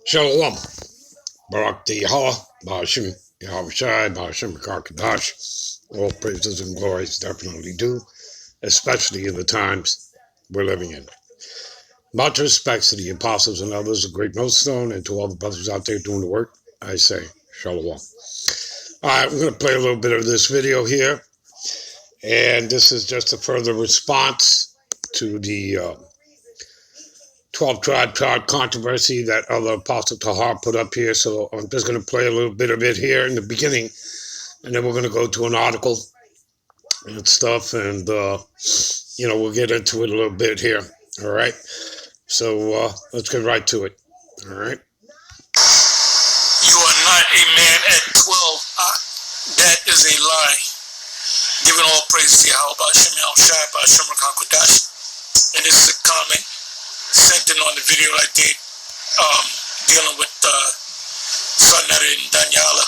Shalom. Barak Yahweh, Ba'ashim Yahushai, Ba'ashim Karkadash. All praises and glories definitely due, especially in the times we're living in. Much respects to the apostles and others of Great Millstone, and to all the brothers out there doing the work, I say Shalom. All right, we're going to play a little bit of this video here, and this is just a further response to the 12-tribe controversy that other Apostle Tahar put up here. So I'm just going to play a little bit of it here in the beginning, and then we're going to go to an article and stuff, and we'll get into it a little bit here. All right, so let's get right to it. All right. You are not a man at 12. That is a lie. Giving all praise to Yahweh, Ba'ashim Yahushai, Ba'ashim Rakakadash. And this is a comment sent in on the video I did dealing with Sonetta and Daniela.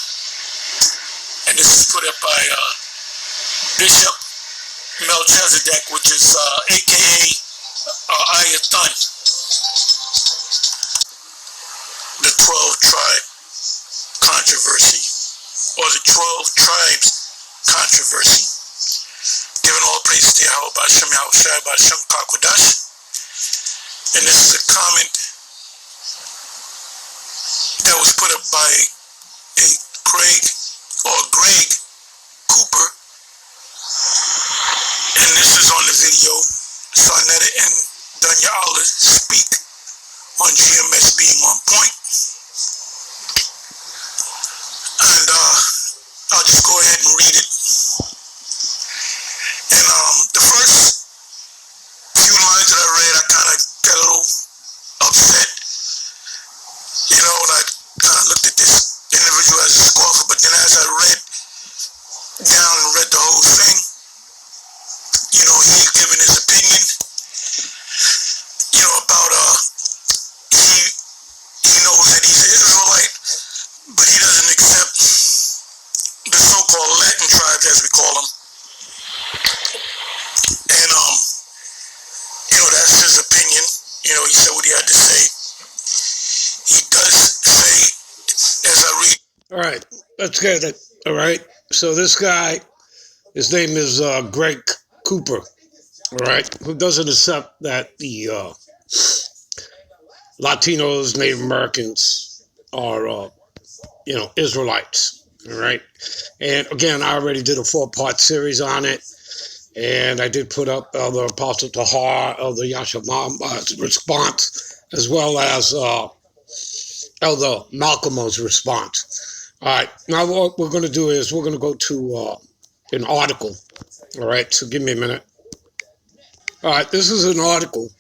And this is put up by Bishop Melchizedek, which is a.k.a. Ayathan. The 12-tribe controversy, or the 12 tribes controversy. Giving all praise to Yahweh, Ba'ashim Yahushai, Ba'ashim Karkadash. And this is a comment that was put up by a Greg Cooper. And this is on the video. Sonetta and Daniela speak on GMS being on point. And I'll just go ahead and read it. And the first few lines that I read, I kind of got a little upset, and I kind of looked at this individual as a scoffer, but then as I read down and read the whole thing, he's giving his opinion, about, he knows that he's an Israelite, but he doesn't accept the so-called Latin tribes, as we call them, and, that's his opinion. He said what he had to say. He does say, as I read. All right, let's get it. All right, so this guy, his name is Greg Cooper. All right, who doesn't accept that the Latinos, Native Americans are, Israelites. All right, and again, I already did a 4-part series on it. And I did put up Elder Apostle Tahar, Elder Yashamam's response, as well as Elder Malcolm's response. All right, now what we're going to do is we're going to go to an article. All right, so give me a minute. All right, this is an article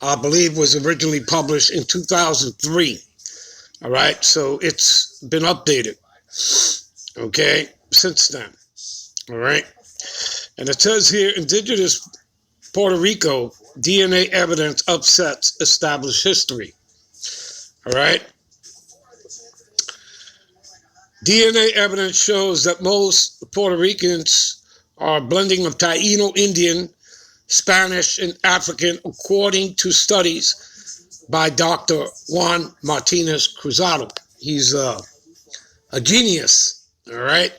I believe was originally published in 2003. All right, so it's been updated, okay, since then. All right. And it says here, indigenous Puerto Rico DNA evidence upsets established history. All right. DNA evidence shows that most Puerto Ricans are a blending of Taino Indian, Spanish, and African, according to studies by Dr. Juan Martinez Cruzado. He's a genius. All right.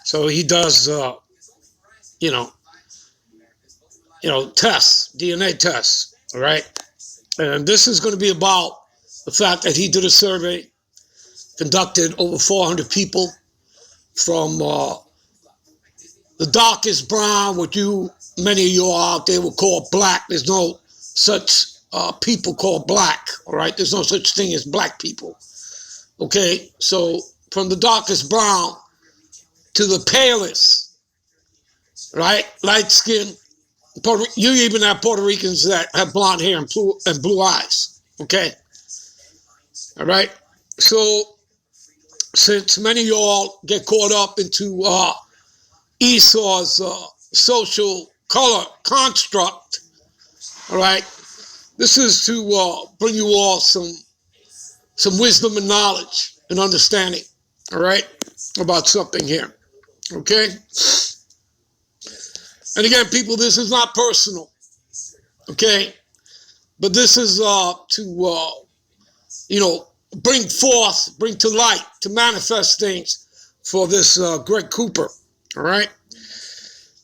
So he does, tests, DNA tests, all right? And this is going to be about the fact that he did a survey, conducted over 400 people from the darkest brown, what many of you out there will call black. There's no such people called black, all right? There's no such thing as black people, okay? So from the darkest brown to the palest, right? Light skin. You even have Puerto Ricans that have blonde hair and blue eyes. Okay? All right? So, since many of y'all get caught up into Esau's social color construct, all right? This is to bring you all some wisdom and knowledge and understanding, all right, about something here. Okay? And again, people, this is not personal. Okay? But this is to, bring to light, to manifest things for this Greg Cooper, all right?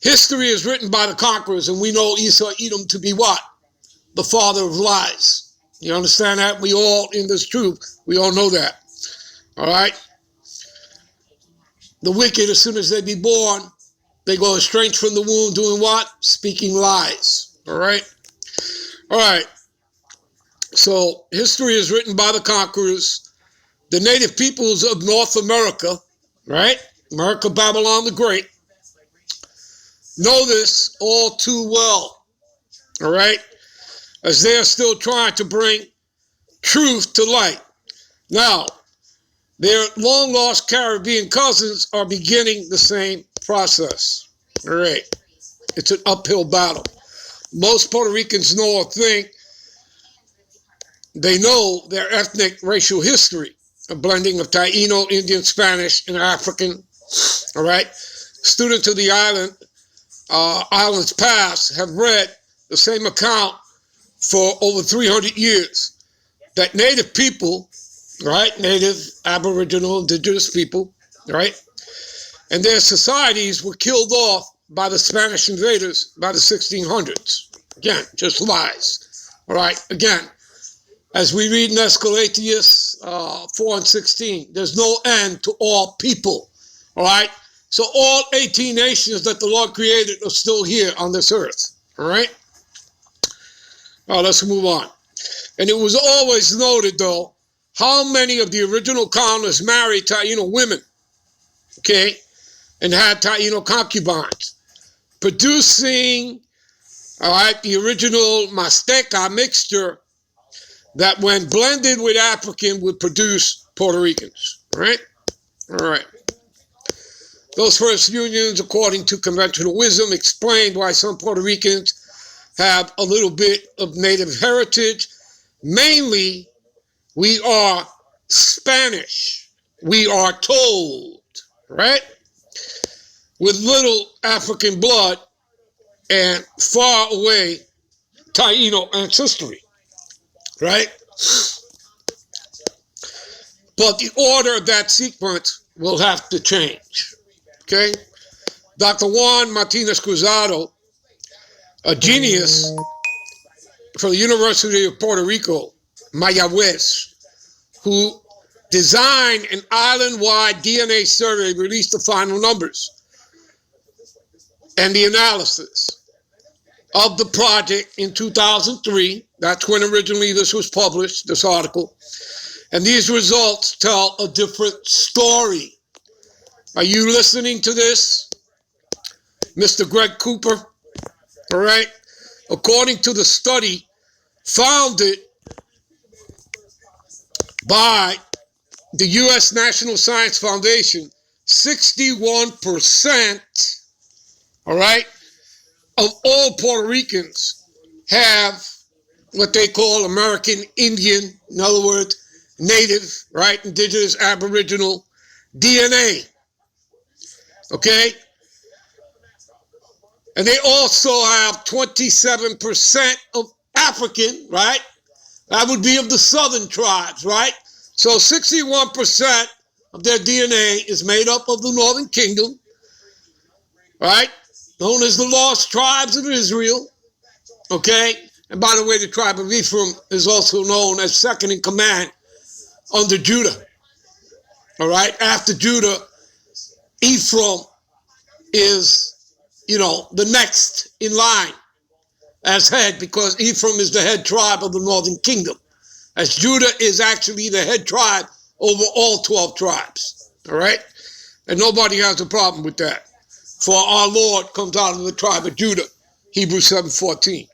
History is written by the conquerors, and we know Esau Edom to be what? The father of lies. You understand that? We all, in this truth, we all know that, all right? The wicked, as soon as they be born, they go estranged from the womb, doing what? Speaking lies, all right? All right. So history is written by the conquerors, the native peoples of North America, right? America, Babylon the Great, know this all too well, all right? As they are still trying to bring truth to light. Now, their long-lost Caribbean cousins are beginning the same process, all right? It's an uphill battle. Most Puerto Ricans know or think they know their ethnic racial history, a blending of Taino, Indian, Spanish, and African, all right? Students of the island's past have read the same account for over 300 years, that native people, right, native, aboriginal, indigenous people, right, and their societies were killed off by the Spanish invaders by the 1600s. Again, just lies, all right? Again, as we read in Escalatius 4 and 16, there's no end to all people, all right? So all 18 nations that the Lord created are still here on this earth, all right? All right, let's move on. And it was always noted, though, how many of the original colonists married Taino women, okay, and had Taino concubines, producing, all right, the original Mazteca mixture that when blended with African would produce Puerto Ricans, right? All right. Those first unions, according to conventional wisdom, explained why some Puerto Ricans have a little bit of native heritage. Mainly, we are Spanish, we are told, right? With little African blood and far away Taino ancestry, right? But the order of that sequence will have to change, okay? Dr. Juan Martinez Cruzado, a genius from the University of Puerto Rico, Mayagüez, who designed an island-wide DNA survey, released the final numbers and the analysis of the project in 2003. That's when originally this was published, this article. And these results tell a different story. Are you listening to this, Mr. Greg Cooper? All right. According to the study founded by the U.S. National Science Foundation, 61%, all right, of all Puerto Ricans have what they call American Indian, in other words, native, right, indigenous, aboriginal DNA, okay? And they also have 27% of African, right? That would be of the southern tribes, right? So 61% of their DNA is made up of the northern kingdom, right? Known as the lost tribes of Israel, okay? And by the way, the tribe of Ephraim is also known as second in command under Judah, all right? After Judah, Ephraim is, the next in line as head, because Ephraim is the head tribe of the northern kingdom, as Judah is actually the head tribe over all 12 tribes, all right? And nobody has a problem with that. For our Lord comes out of the tribe of Judah, Hebrews 7:14,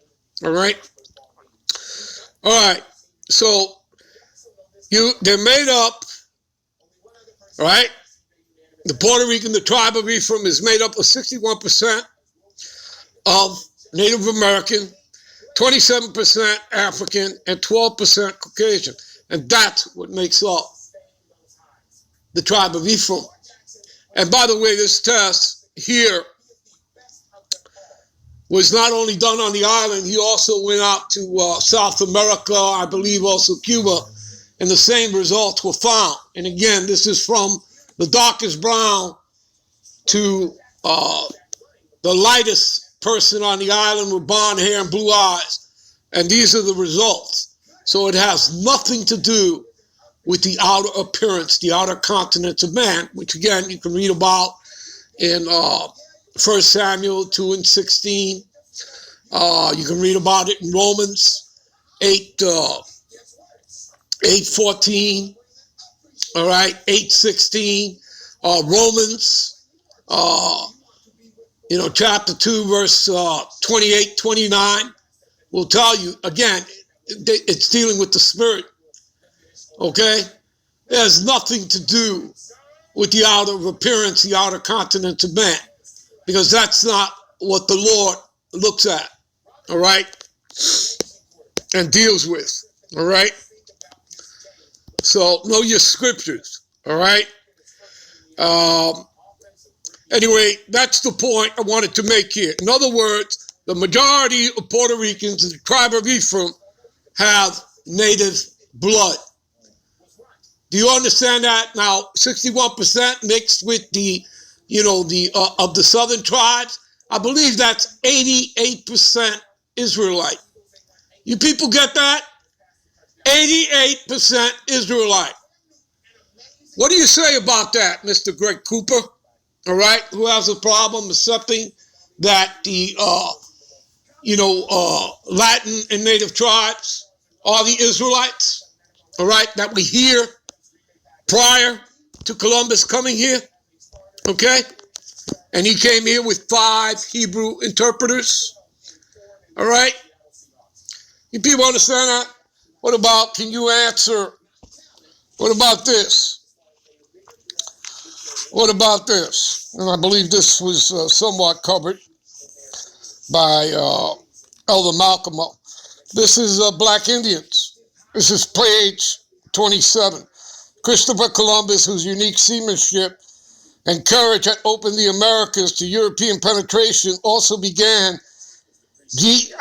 all right? All right, so they're made up, all right? The Puerto Rican, the tribe of Ephraim, is made up of 61% of Native American, 27% African, and 12% Caucasian. And that's what makes up the tribe of Ephraim. And by the way, this test here was not only done on the island, he also went out to South America, I believe also Cuba, and the same results were found. And again, this is from the darkest brown to the lightest person on the island with blonde hair and blue eyes. And these are the results. So it has nothing to do with the outer appearance, the outer countenance of man, which again, you can read about in 1 Samuel 2 and 16. You can read about it in Romans 8:14. All right, 8:16. Romans, chapter 2, verse 28, 29 will tell you, again, it's dealing with the spirit. Okay? It has nothing to do with the outer appearance, the outer countenance of man, because that's not what the Lord looks at, all right, and deals with, all right? So know your scriptures, all right? Anyway, that's the point I wanted to make here. In other words, the majority of Puerto Ricans in the tribe of EPHRAIM have native blood. Do you understand that? Now, 61% mixed with the of the southern tribes. I believe that's 88% Israelite. You people get that? 88% Israelite. What do you say about that, Mr. Greg Cooper? All right, who has a problem accepting that the Latin and native tribes are the Israelites? All right, that we hear prior to Columbus coming here, okay? And he came here with 5 Hebrew interpreters, all right? You people understand that? What about, can you answer, what about this? What about this? And I believe this was somewhat covered by Elder Malcolm. This is Black Indians. This is page 27. Christopher Columbus, whose unique seamanship and courage had opened the Americas to European penetration, also began the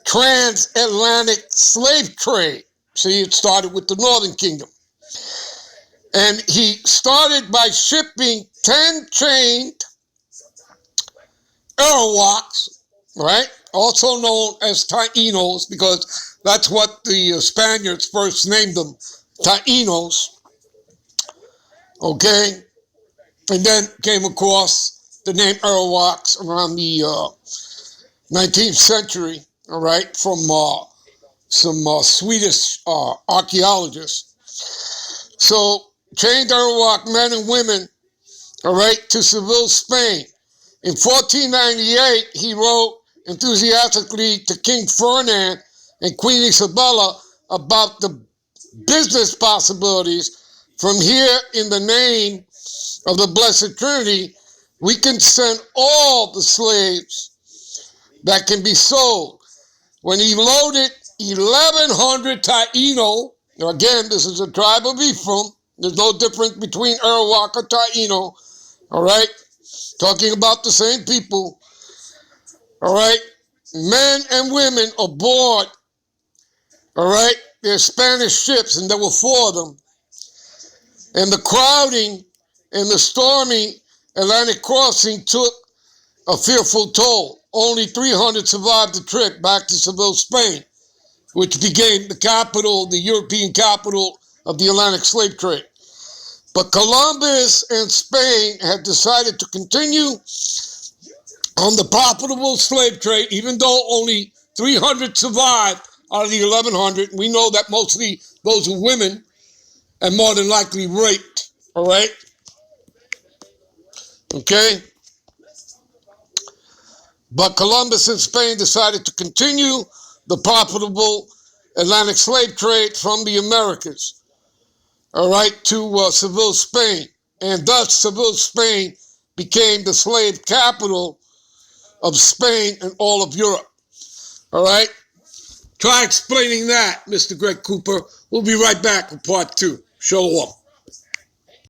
transatlantic slave trade. See, it started with the Northern Kingdom. And he started by shipping 10 chained Arawaks, right? Also known as Taínos, because that's what the Spaniards first named them, Taínos. Okay? And then came across the name Arawaks around the 19th century, all right, from some Swedish archaeologists. So, chained Arawak men and women, all right, to Seville, Spain. In 1498, he wrote enthusiastically to King Ferdinand and Queen Isabella about the business possibilities. From here, in the name of the Blessed Trinity, we can send all the slaves that can be sold. When he loaded 1,100 Taíno, now again, this is a tribe of Ephraim. There's no difference between Arawak or Taíno, all right? Talking about the same people, all right? Men and women aboard, all right? Their Spanish ships, and there were 4 of them. And the crowding and the stormy Atlantic crossing took a fearful toll. Only 300 survived the trip back to Seville, Spain, which became the capital, the European capital of the Atlantic slave trade. But Columbus and Spain had decided to continue on the profitable slave trade, even though only 300 survived out of the 1,100. We know that mostly those were women and more than likely raped, all right? Okay? But Columbus and Spain decided to continue the profitable Atlantic slave trade from the Americas, all right, to Seville, Spain. And thus, Seville, Spain became the slave capital of Spain and all of Europe, all right? Try explaining that, Mr. Greg Cooper. We'll be right back with part 2. Shalom.